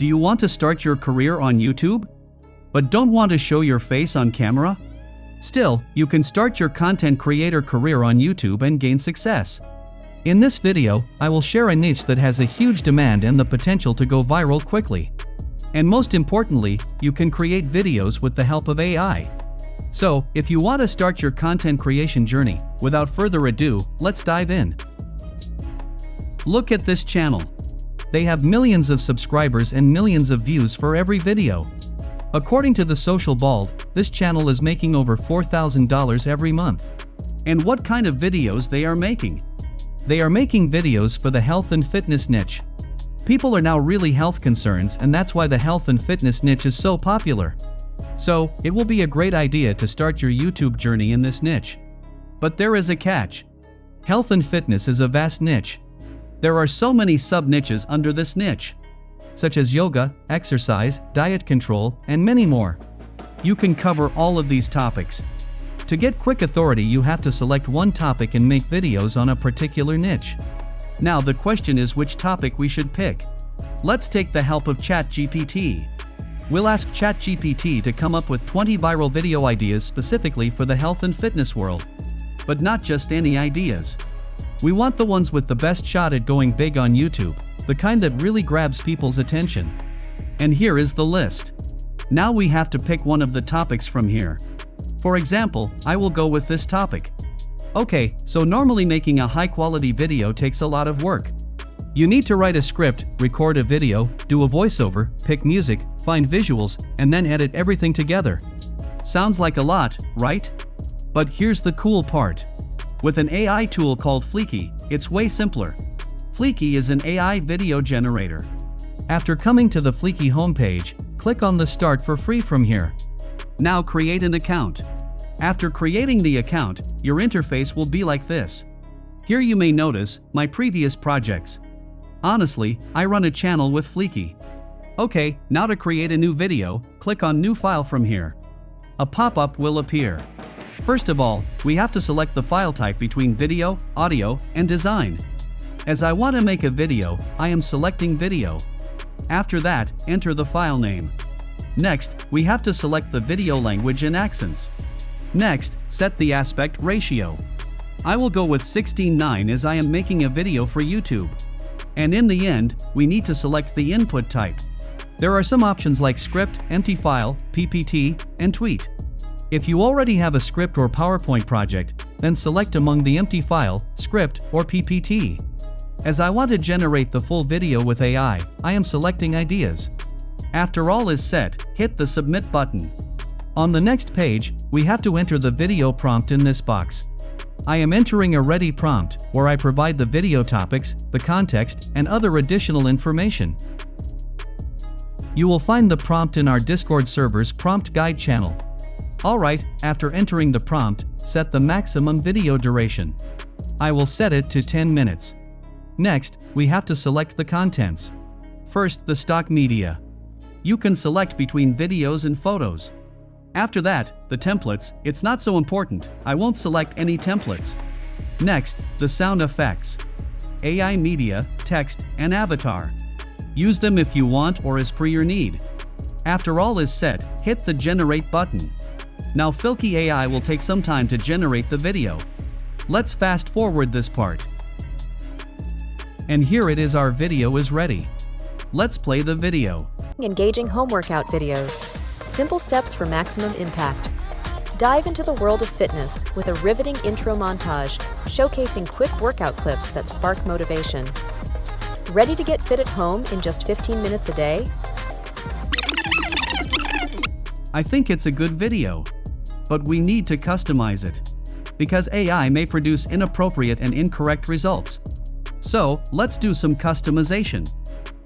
Do you want to start your career on YouTube, but don't want to show your face on camera? Still, you can start your content creator career on YouTube and gain success. In this video, I will share a niche that has a huge demand and the potential to go viral quickly. And most importantly, you can create videos with the help of AI. So, if you want to start your content creation journey, without further ado, let's dive in. Look at this channel. They have millions of subscribers and millions of views for every video. According to the Social Bald, this channel is making over $4,000 every month. And what kind of videos they are making? They are making videos for the health and fitness niche. People are now really health concerns, and that's why the health and fitness niche is so popular. So, it will be a great idea to start your YouTube journey in this niche. But there is a catch. Health and fitness is a vast niche. There are so many sub-niches under this niche, such as yoga, exercise, diet control, and many more. You can cover all of these topics. To get quick authority, you have to select one topic and make videos on a particular niche. Now the question is which topic we should pick. Let's take the help of ChatGPT. We'll ask ChatGPT to come up with 20 viral video ideas specifically for the health and fitness world. But not just any ideas. We want the ones with the best shot at going big on YouTube, the kind that really grabs people's attention. And here is the list. Now we have to pick one of the topics from here. For example, I will go with this topic. Okay, so normally making a high-quality video takes a lot of work. You need to write a script, record a video, do a voiceover, pick music, find visuals, and then edit everything together. Sounds like a lot, right? But here's the cool part. With an AI tool called Fliki, it's way simpler. Fliki is an AI video generator. After coming to the Fliki homepage, click on the Start for free from here. Now create an account. After creating the account, your interface will be like this. Here you may notice my previous projects. Honestly, I run a channel with Fliki. Okay, now to create a new video, click on New File from here. A pop-up will appear. First of all, we have to select the file type between video, audio, and design. As I want to make a video, I am selecting video. After that, enter the file name. Next, we have to select the video language and accents. Next, set the aspect ratio. I will go with 16:9 as I am making a video for YouTube. And in the end, we need to select the input type. There are some options like script, empty file, PPT, and tweet. If you already have a script or PowerPoint project, then select among the empty file, script, or PPT. As I want to generate the full video with AI, I am selecting ideas. After all is set, hit the submit button. On the next page, we have to enter the video prompt in this box. I am entering a ready prompt, where I provide the video topics, the context, and other additional information. You will find the prompt in our Discord server's prompt guide channel. Alright, after entering the prompt, set the maximum video duration. I will set it to 10 minutes. Next, we have to select the contents. First, the stock media. You can select between videos and photos. After that, the templates, it's not so important, I won't select any templates. Next, the sound effects. AI media, text, and avatar. Use them if you want or as per your need. After all is set, hit the generate button. Now Fliki AI will take some time to generate the video. Let's fast forward this part. And here it is, our video is ready. Let's play the video. Engaging home workout videos. Simple steps for maximum impact. Dive into the world of fitness with a riveting intro montage showcasing quick workout clips that spark motivation. Ready to get fit at home in just 15 minutes a day? I think it's a good video. But we need to customize it. Because AI may produce inappropriate and incorrect results. So, let's do some customization.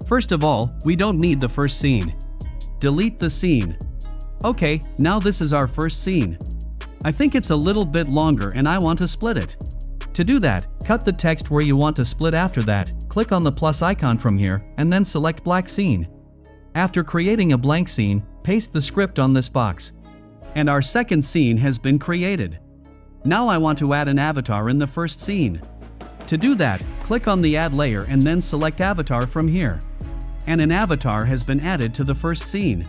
First of all, we don't need the first scene. Delete the scene. Okay, now this is our first scene. I think it's a little bit longer and I want to split it. To do that, cut the text where you want to split. After that, click on the plus icon from here and then select black scene. After creating a blank scene, paste the script on this box. And our second scene has been created. Now I want to add an avatar in the first scene. To do that, click on the Add layer and then select Avatar from here. and an avatar has been added to the first scene.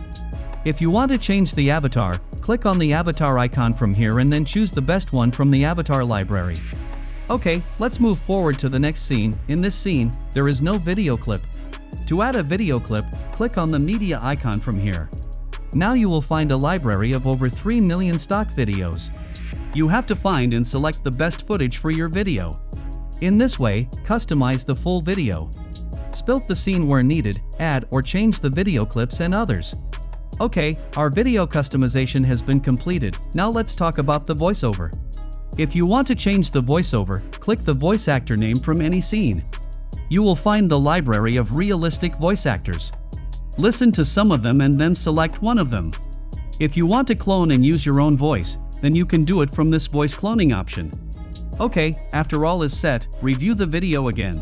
If you want to change the avatar, click on the avatar icon from here and then choose the best one from the avatar library. Okay, let's move forward to the next scene. In this scene, there is no video clip. To add a video clip, click on the media icon from here. Now you will find a library of over 3 million stock videos. You have to find and select the best footage for your video. In this way, customize the full video. Split the scene where needed, add or change the video clips and others. Okay, our video customization has been completed. Now let's talk about the voiceover. If you want to change the voiceover, click the voice actor name from any scene. You will find the library of realistic voice actors. Listen to some of them and then select one of them. If you want to clone and use your own voice, then you can do it from this voice cloning option. Okay, after all is set, review the video again.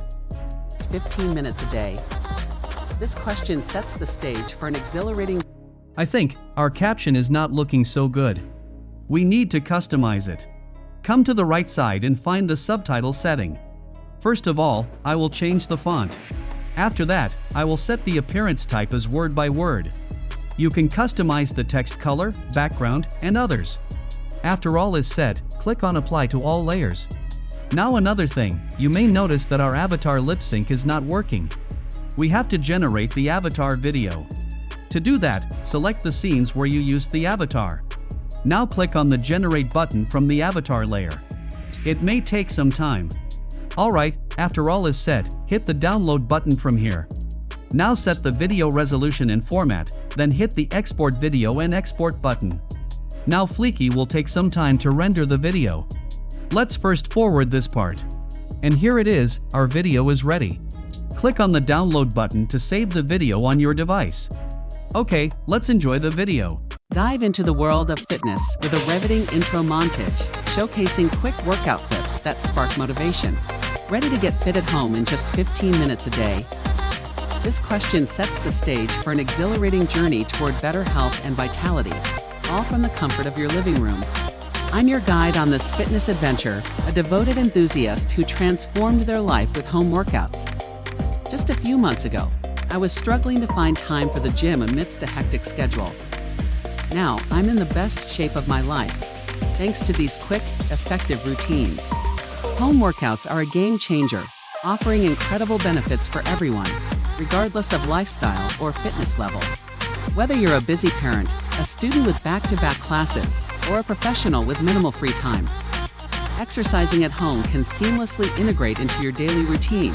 15 minutes a day. This question sets the stage for an exhilarating... I think our caption is not looking so good. We need to customize it. Come to the right side and find the subtitle setting. First of all, I will change the font. After that, I will set the appearance type as word by word. You can customize the text color, background, and others. After all is set, click on Apply to all layers. Now another thing, you may notice that our avatar lip sync is not working. We have to generate the avatar video. To do that, select the scenes where you used the avatar. Now click on the Generate button from the avatar layer. It may take some time. Alright, after all is set, hit the Download button from here. Now set the video resolution and format, then hit the Export Video and Export button. Now Fliki will take some time to render the video. Let's first forward this part. And here it is, our video is ready. Click on the Download button to save the video on your device. Okay, let's enjoy the video. Dive into the world of fitness with a riveting intro montage, showcasing quick workout clips that spark motivation. Ready to get fit at home in just 15 minutes a day? This question sets the stage for an exhilarating journey toward better health and vitality, all from the comfort of your living room. I'm your guide on this fitness adventure, a devoted enthusiast who transformed their life with home workouts. Just a few months ago, I was struggling to find time for the gym amidst a hectic schedule. Now, I'm in the best shape of my life, thanks to these quick, effective routines. Home workouts are a game changer, offering incredible benefits for everyone, regardless of lifestyle or fitness level. Whether you're a busy parent, a student with back-to-back classes, or a professional with minimal free time, exercising at home can seamlessly integrate into your daily routine,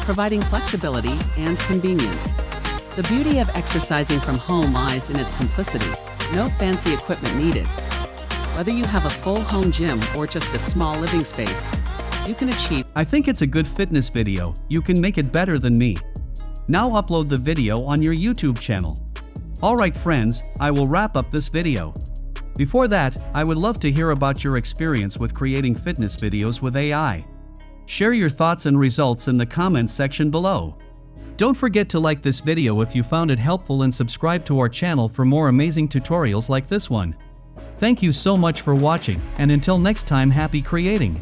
providing flexibility and convenience. The beauty of exercising from home lies in its simplicity. No fancy equipment needed. Whether you have a full home gym or just a small living space, you can achieve. I think it's a good fitness video. You can make it better than me. Now upload the video on your YouTube channel. Alright friends, I will wrap up this video. Before that, I would love to hear about your experience with creating fitness videos with AI. Share your thoughts and results in the comments section below. Don't forget to like this video if you found it helpful and subscribe to our channel for more amazing tutorials like this one. Thank you so much for watching, and until next time, happy creating!